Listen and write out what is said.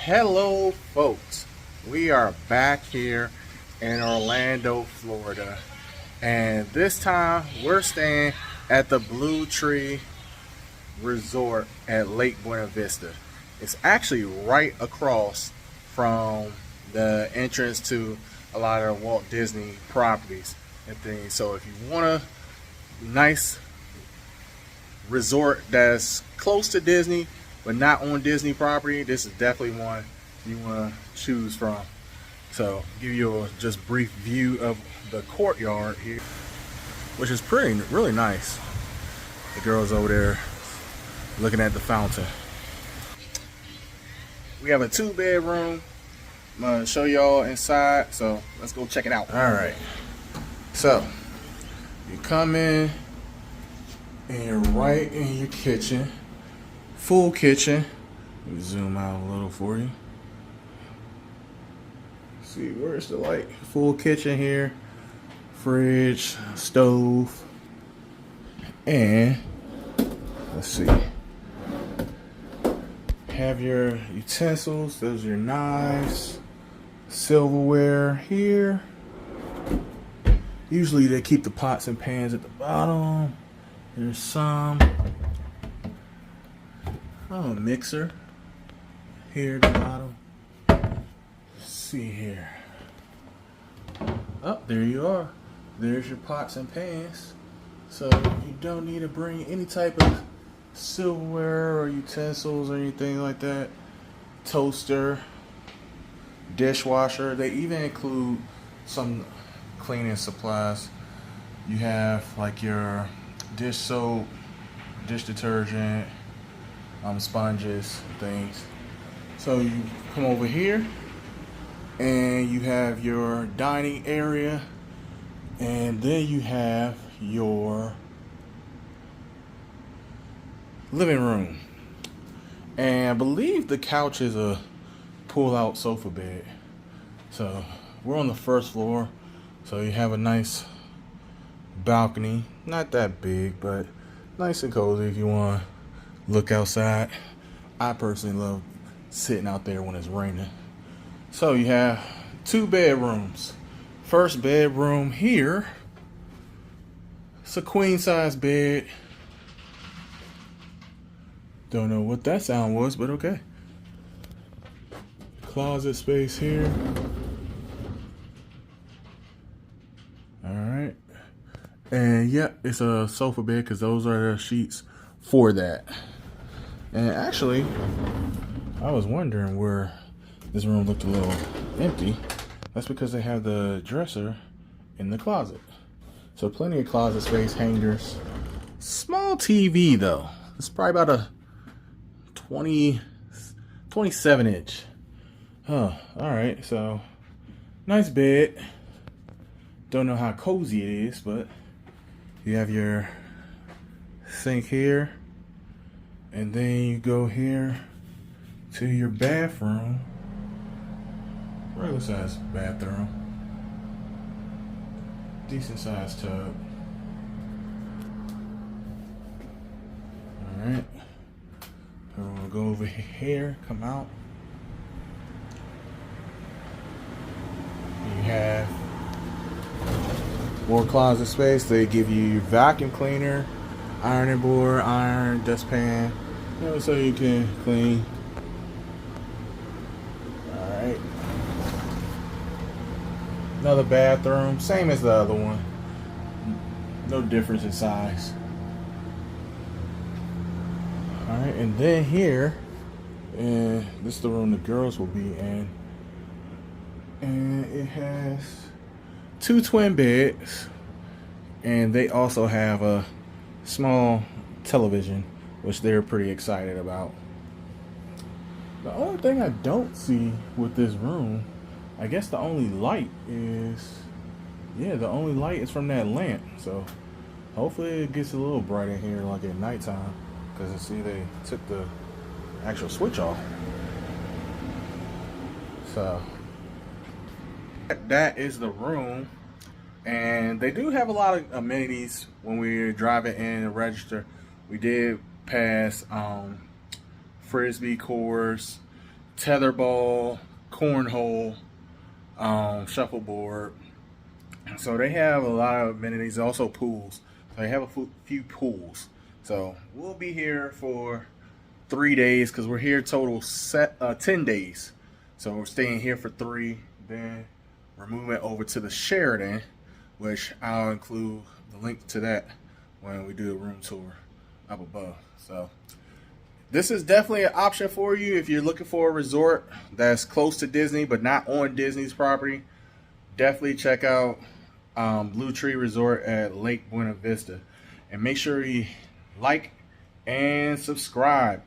Hello, folks. We are back here in Orlando, Florida, and this time we're staying at the Blue Tree Resort at Lake Buena Vista. It's actually right across from the entrance to a lot of Walt Disney properties and things. So if you want a nice resort that's close to Disney but not on Disney property, this is definitely one you want to choose from. So give you a just brief view of the courtyard here, which is really nice. The girls over there looking at the fountain. We have a 2-bedroom. I'm gonna show y'all inside, so let's go check it out. All right, so you come in and you're right in your kitchen, full kitchen. Let me zoom out a little for you. See, where's the light? Full kitchen here, fridge, stove, and let's see. Have your utensils, those are your knives, silverware here. Usually they keep the pots and pans at the bottom. There's some. Oh, a mixer here at the bottom. Let's see here. Oh, there you are. There's your pots and pans. So you don't need to bring any type of silverware or utensils or anything like that. Toaster, dishwasher. They even include some cleaning supplies. You have like your dish soap, dish detergent, sponges, things. So you come over here and you have your dining area, and then you have your living room. And I believe the couch is a pull-out sofa bed. So we're on the first floor, so you have a nice balcony. Not that big, but nice and cozy if you want to look outside. I personally love sitting out there when it's raining. So you have 2 bedrooms. First bedroom here, it's a queen size bed. Don't know what that sound was, but okay. Closet space here. Alright. And yep, it's a sofa bed because those are the sheets for that. And actually, I was wondering where this room looked a little empty. That's because they have the dresser in the closet. So plenty of closet space, hangers. Small TV though. It's probably about a 27 inch. Huh, alright, so nice bed. Don't know how cozy it is, but you have your sink here, and then you go here to your bathroom. Regular size bathroom. Decent sized tub. Alright. I'm gonna go over here, come out. You have more closet space. They give you your vacuum cleaner, ironing board, iron, dustpan, so you can clean. Alright. Another bathroom, same as the other one. No difference in size. Alright, and then here, and this is the room the girls will be in. And it has 2 twin beds, and they also have a small television, which they're pretty excited about. The only thing I don't see with this room, I guess the only light is, the only light is from that lamp. So hopefully it gets a little bright in here like at nighttime, because I see they took the actual switch off. So that is the room, and they do have a lot of amenities. When we were driving in and register, we did pass frisbee course, tetherball, cornhole, shuffleboard. So they have a lot of amenities. Also pools. So they have a few pools. So we'll be here for 3 days because we're here total 10 days. So we're staying here for 3. Then we're moving over to the Sheraton, which I'll include the link to that when we do a room tour up above. So this is definitely an option for you if you're looking for a resort that's close to Disney but not on Disney's property. Definitely check out Blue Tree Resort at Lake Buena Vista. And make sure you like and subscribe.